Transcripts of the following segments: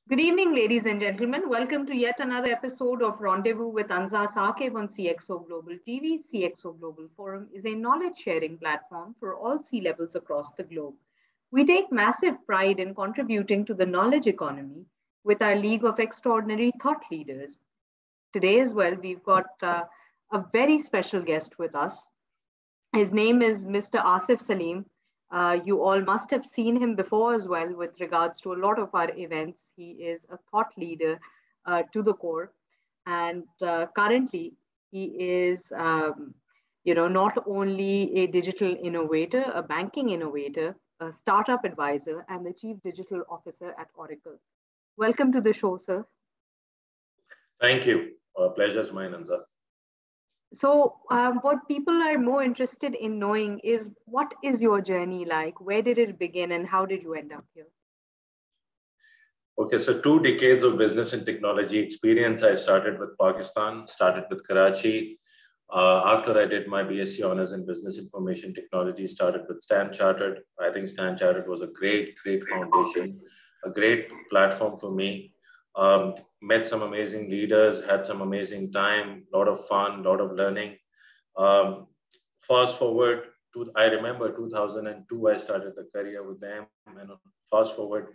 Good evening, ladies and gentlemen. Welcome to yet another episode of Rendezvous with Anza Saqib on CxO Global TV. CxO Global Forum is a knowledge sharing platform for all C levels across the globe. We take massive pride in contributing to the knowledge economy with our League of Extraordinary Thought Leaders. Today, as well, we've got a very special guest with us. His name is Mr. Asif Saleem. You all must have seen him before as well with regards to a lot of our events. He is a thought leader to the core. And currently, he is, not only a digital innovator, a banking innovator, a startup advisor, and the chief digital officer at Oracle. Welcome to the show, sir. Thank you. Pleasure is mine, Anza. So, what people are more interested in knowing is what is your journey like? Where did it begin and how did you end up here? Okay, so 2 decades of business and technology experience. I started with Pakistan, started with Karachi. After I did my BSc Honors in Business Information Technology, started with Stan Chartered. I think Stan Chartered was a great foundation, a great platform for me. Met some amazing leaders, had some amazing time, a lot of fun, a lot of learning. Fast forward to, I remember 2002, I started the career with them. And fast forward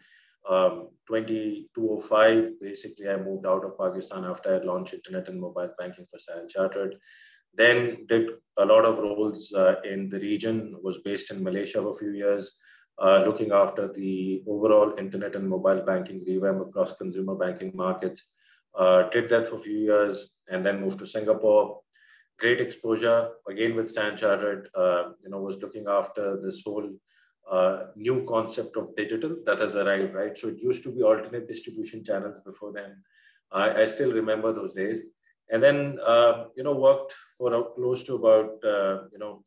2005, basically I moved out of Pakistan after I launched internet and mobile banking for Stan Chartered. Then did a lot of roles in the region, was based in Malaysia for a few years. Looking after the overall internet and mobile banking revamp across consumer banking markets. Did that for a few years and then moved to Singapore. Great exposure, again with Stan Chartered, was looking after this whole new concept of digital that has arrived, right? So it used to be alternate distribution channels before then. I still remember those days. And then, worked for close to about,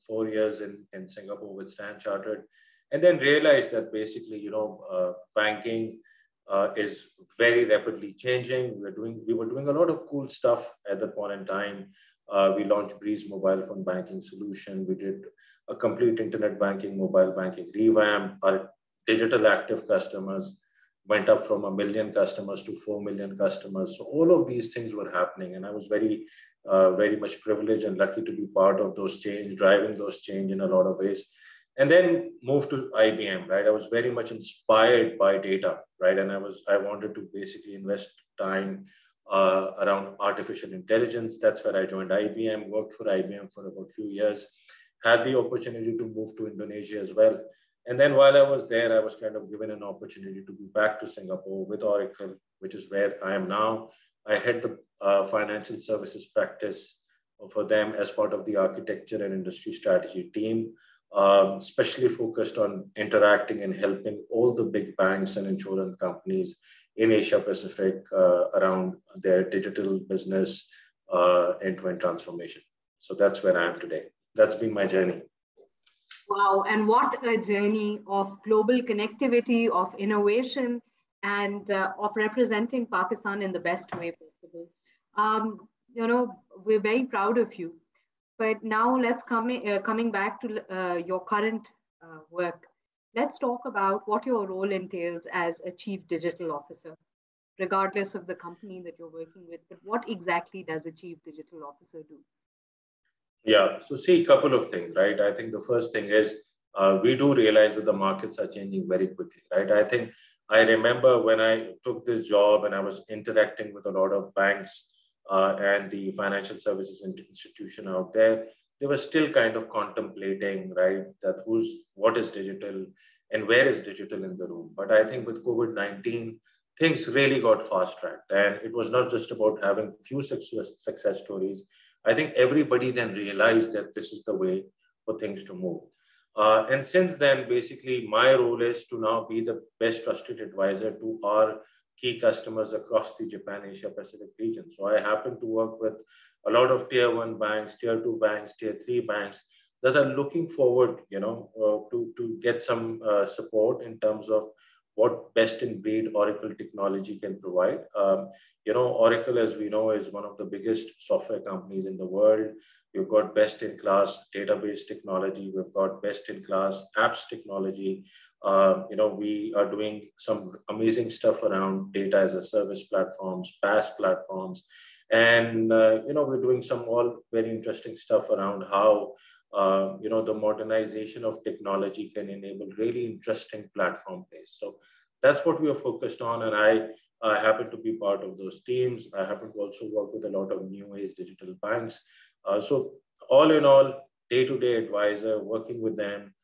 4 years in Singapore with Stan Chartered. And then realized that basically, banking is very rapidly changing. We were doing a lot of cool stuff at that point in time. We launched Breeze mobile phone banking solution. We did a complete internet banking, mobile banking revamp. Our digital active customers went up from 1 million customers to 4 million customers. So all of these things were happening. And I was very much privileged and lucky to be part of those change, driving those change in a lot of ways. And then moved to IBM, right? I was very much inspired by data, right? And I wanted to basically invest time around artificial intelligence. That's where I joined IBM, worked for IBM for about a few years, had the opportunity to move to Indonesia as well. And then while I was there, I was kind of given an opportunity to be back to Singapore with Oracle, which is where I am now. I head the financial services practice for them as part of the architecture and industry strategy team. Especially focused on interacting and helping all the big banks and insurance companies in Asia Pacific around their digital business end-to-end transformation. So that's where I am today. That's been my journey. Wow, and what a journey of global connectivity, of innovation, and of representing Pakistan in the best way possible. We're very proud of you. But now let's coming back to your current work. Let's talk about what your role entails as a chief digital officer, regardless of the company that you're working with. But what exactly does a chief digital officer do? Yeah, so see a couple of things, right? I think the first thing is we do realize that the markets are changing very quickly, right? I think I remember when I took this job and I was interacting with a lot of banks and the financial services institution out there, they were still kind of contemplating, right, that what is digital and where is digital in the room. But I think with COVID-19, things really got fast-tracked. And it was not just about having few success stories. I think everybody then realized that this is the way for things to move. And since then, basically, my role is to now be the best trusted advisor to our key customers across the Japan Asia Pacific region. So I happen to work with a lot of tier 1 banks, tier 2 banks, tier 3 banks that are looking forward, to get some support in terms of what best in breed Oracle technology can provide. Oracle, as we know, is one of the biggest software companies in the world. We've got best-in-class database technology. We've got best-in-class apps technology. We are doing some amazing stuff around data as a service platforms, PaaS platforms. And, we're doing some all very interesting stuff around how, the modernization of technology can enable really interesting platform plays. So that's what we are focused on. And I happen to be part of those teams. I happen to also work with a lot of new age digital banks. So all in all, day-to-day advisor, working with them,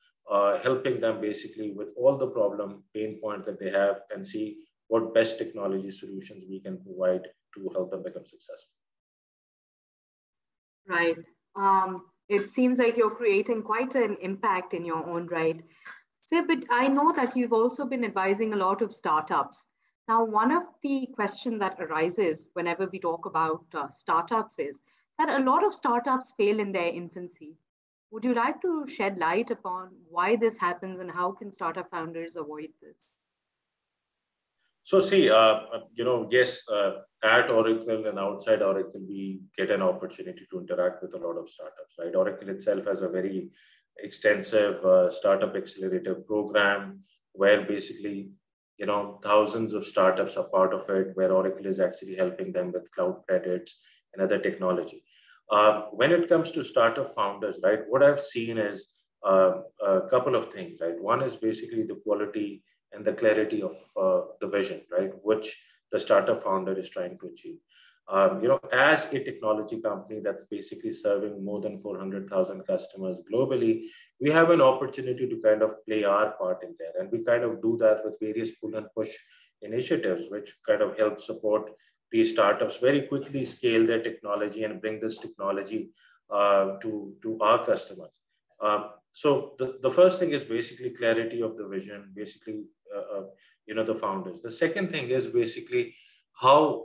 helping them basically with all the problem pain points that they have and see what best technology solutions we can provide to help them become successful. Right. It seems like you're creating quite an impact in your own right. So, but I know that you've also been advising a lot of startups. Now, one of the questions that arises whenever we talk about startups is that a lot of startups fail in their infancy. Would you like to shed light upon why this happens and how can startup founders avoid this? So see, yes, at Oracle and outside Oracle, we get an opportunity to interact with a lot of startups, right? Oracle itself has a very extensive startup accelerator program where basically, thousands of startups are part of it, where Oracle is actually helping them with cloud credits and other technology. When it comes to startup founders, right, what I've seen is a couple of things, right? One is basically the quality and the clarity of the vision, right, which the startup founder is trying to achieve. As a technology company that's basically serving more than 400,000 customers globally, we have an opportunity to kind of play our part in there. And we kind of do that with various pull and push initiatives, which kind of help support these startups very quickly scale their technology and bring this technology to our customers. So the first thing is basically clarity of the vision, basically, the founders. The second thing is basically how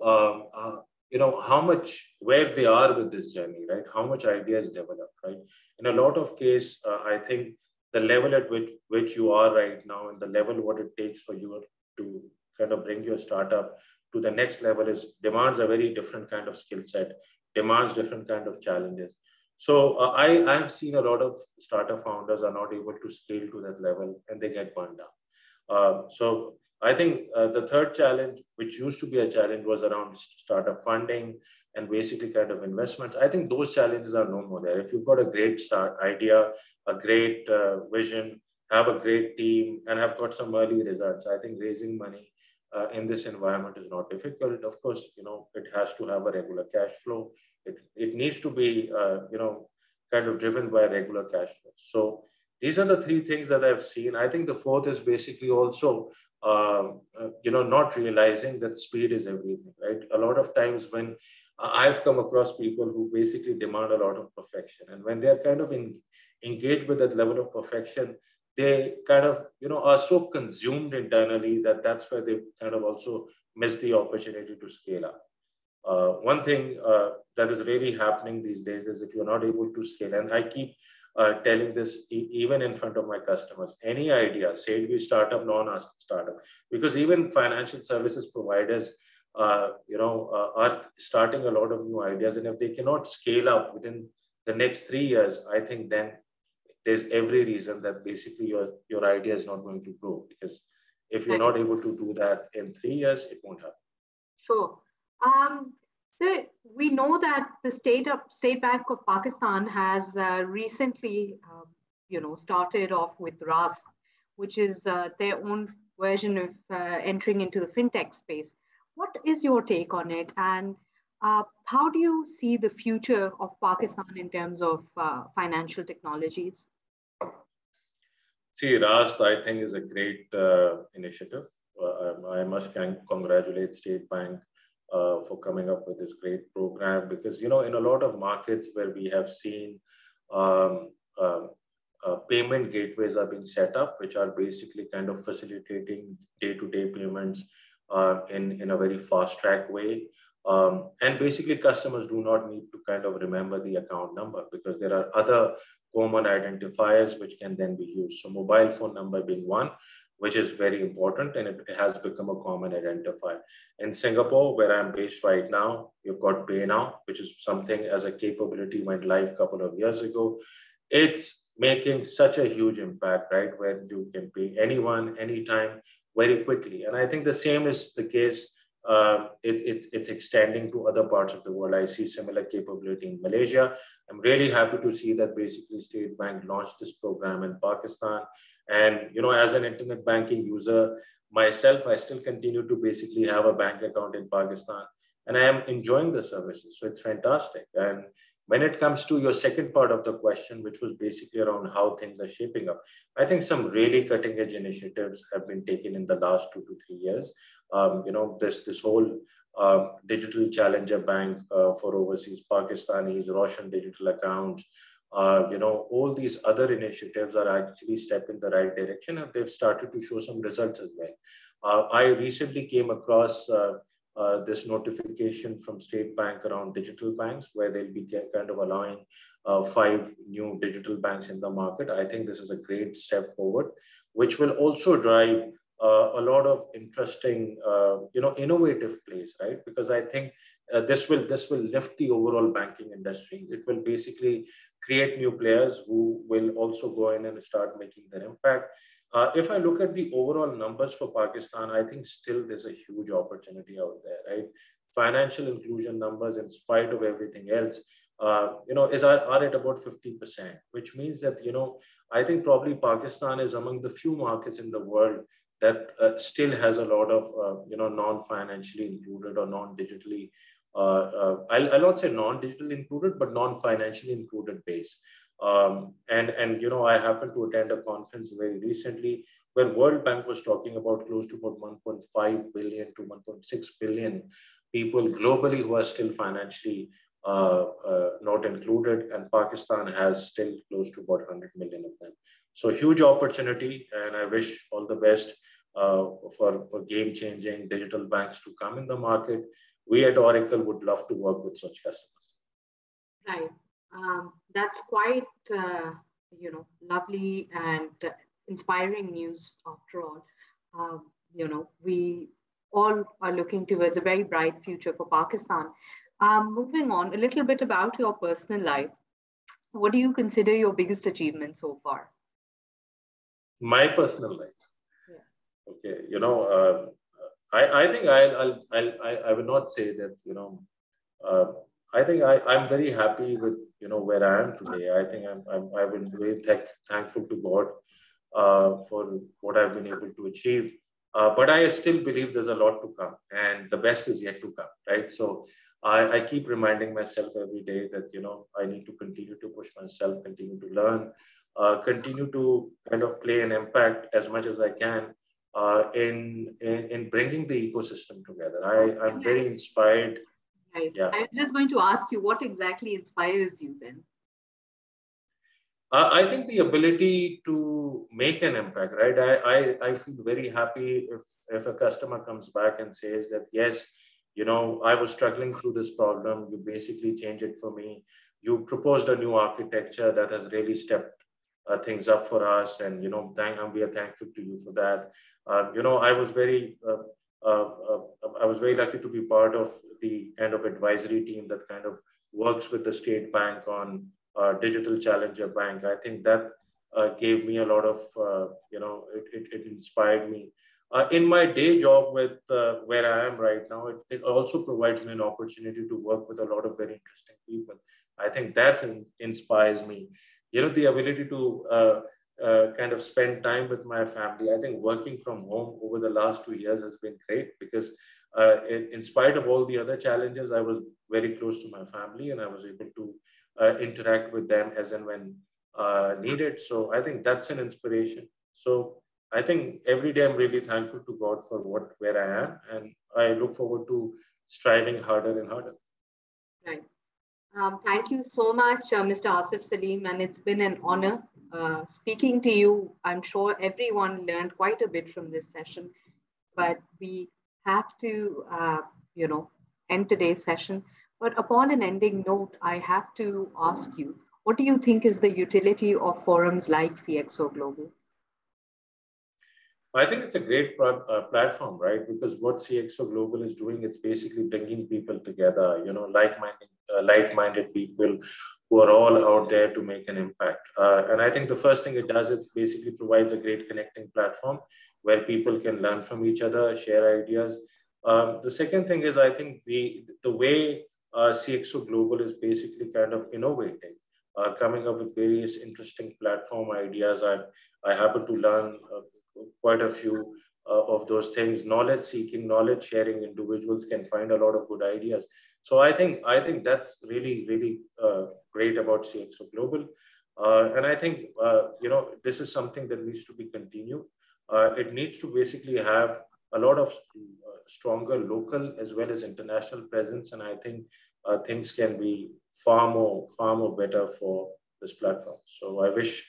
much, where they are with this journey, right? How much ideas developed, right? In a lot of case, I think the level at which you are right now and the level what it takes for you to kind of bring your startup to the next level demands a very different kind of skill set, demands different kind of challenges. So I've seen a lot of startup founders are not able to scale to that level and they get burned down. So I think the third challenge, which used to be a challenge, was around startup funding and basically kind of investments. I think those challenges are no more there. If you've got a great start idea, a great vision, have a great team, and have got some early results, I think raising money in this environment is not difficult. Of course, it has to have a regular cash flow. It needs to be, kind of driven by regular cash flow. So these are the three things that I've seen. I think the fourth is basically also, not realizing that speed is everything, right? A lot of times when I've come across people who basically demand a lot of perfection, and when they're kind of engaged with that level of perfection, they kind of, are so consumed internally that's where they kind of also miss the opportunity to scale up. One thing that is really happening these days is if you're not able to scale, and I keep telling this even in front of my customers, any idea, say it be startup, non-startup, because even financial services providers, are starting a lot of new ideas. And if they cannot scale up within the next 3 years, I think then there's every reason that basically your idea is not going to grow, because if you're not able to do that in 3 years, it won't happen. Sure. So we know that the State Bank of Pakistan has recently, started off with RAS, which is their own version of entering into the fintech space. What is your take on it, and how do you see the future of Pakistan in terms of financial technologies? See, RAS, I think, is a great initiative. I must congratulate State Bank for coming up with this great program, because, in a lot of markets where we have seen payment gateways are being set up, which are basically kind of facilitating day-to-day payments in a very fast-track way. And basically, customers do not need to kind of remember the account number, because there are other common identifiers which can then be used. So mobile phone number being one, which is very important, and it has become a common identifier. In Singapore, where I'm based right now, you've got Pay Now, which is something as a capability went live a couple of years ago. It's making such a huge impact, right? Where you can pay anyone, anytime, very quickly. And I think the same is the case. It's extending to other parts of the world. I see similar capability in Malaysia. I'm really happy to see that basically State Bank launched this program in Pakistan. And, as an internet banking user myself, I still continue to basically have a bank account in Pakistan, and I am enjoying the services. So it's fantastic. And when it comes to your second part of the question, which was basically around how things are shaping up, I think some really cutting edge initiatives have been taken in the last 2 to 3 years. This whole digital challenger bank for overseas Pakistanis, Roshan digital accounts, all these other initiatives are actually step in the right direction, and they've started to show some results as well. I recently came across this notification from State Bank around digital banks, where they'll be kind of allowing 5 new digital banks in the market. I think this is a great step forward, which will also drive a lot of interesting, innovative plays, right? Because I think this will lift the overall banking industry. It will basically create new players who will also go in and start making their impact. If I look at the overall numbers for Pakistan, I think still there's a huge opportunity out there, right? Financial inclusion numbers, in spite of everything else, are at about 50%, which means that, I think probably Pakistan is among the few markets in the world that still has a lot of, non-financially included or non-digitally, I'll not say non-digital included, but non-financially included base. And I happened to attend a conference very recently where World Bank was talking about close to about 1.5 billion to 1.6 billion people globally who are still financially not included, and Pakistan has still close to about 100 million of them. So huge opportunity, and I wish all the best for game-changing digital banks to come in the market. We at Oracle would love to work with such customers. Right. That's quite, lovely and inspiring news after all. We all are looking towards a very bright future for Pakistan. Moving on, a little bit about your personal life. What do you consider your biggest achievement so far? My personal life. Yeah. Okay. I think I would not say that, I think I'm very happy with, where I am today. I think I've been very thankful to God for what I've been able to achieve. But I still believe there's a lot to come, and the best is yet to come, right? So I keep reminding myself every day that, I need to continue to push myself, continue to learn, continue to kind of play an impact as much as I can in bringing the ecosystem together. I'm very inspired. Right. Yeah. I was just going to ask you, what exactly inspires you then? I think the ability to make an impact, right? I feel very happy if a customer comes back and says that, yes, I was struggling through this problem. You basically changed it for me. You proposed a new architecture that has really stepped things up for us. And, we are thankful to you for that. I was very lucky to be part of the kind of advisory team that kind of works with the State Bank on Digital Challenger Bank. I think that gave me a lot of, it inspired me. In my day job with where I am right now, it also provides me an opportunity to work with a lot of very interesting people. I think that inspires me. The ability to kind of spend time with my family. I think working from home over the last 2 years has been great because in spite of all the other challenges, I was very close to my family and I was able to interact with them as and when needed. So I think that's an inspiration. So I think every day I'm really thankful to God for where I am, and I look forward to striving harder and harder. Right. Thank you so much, Mr. Asif Saleem, and it's been an honor speaking to you. I'm sure everyone learned quite a bit from this session, but we have to, end today's session. But upon an ending note, I have to ask you, what do you think is the utility of forums like CxO Global? I think it's a great platform, right? Because what CxO Global is doing, it's basically bringing people together, like-minded people who are all out there to make an impact. And I think the first thing it does, it basically provides a great connecting platform where people can learn from each other, share ideas. The second thing is, I think the way CxO Global is basically kind of innovating, coming up with various interesting platform ideas. I happen to learn quite a few of those things. Knowledge seeking, knowledge sharing, individuals can find a lot of good ideas. So I think that's really great about CxO Global. And I think this is something that needs to be continued. It needs to basically have a lot of stronger local as well as international presence, and I think things can be far more better for this platform. So I wish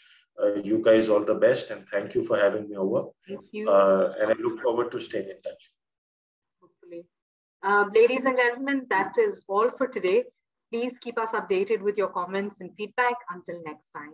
you guys all the best, and thank you for having me over. Thank you. And I look forward to staying in touch. Hopefully. Ladies and gentlemen, that is all for today. Please keep us updated with your comments and feedback. Until next time.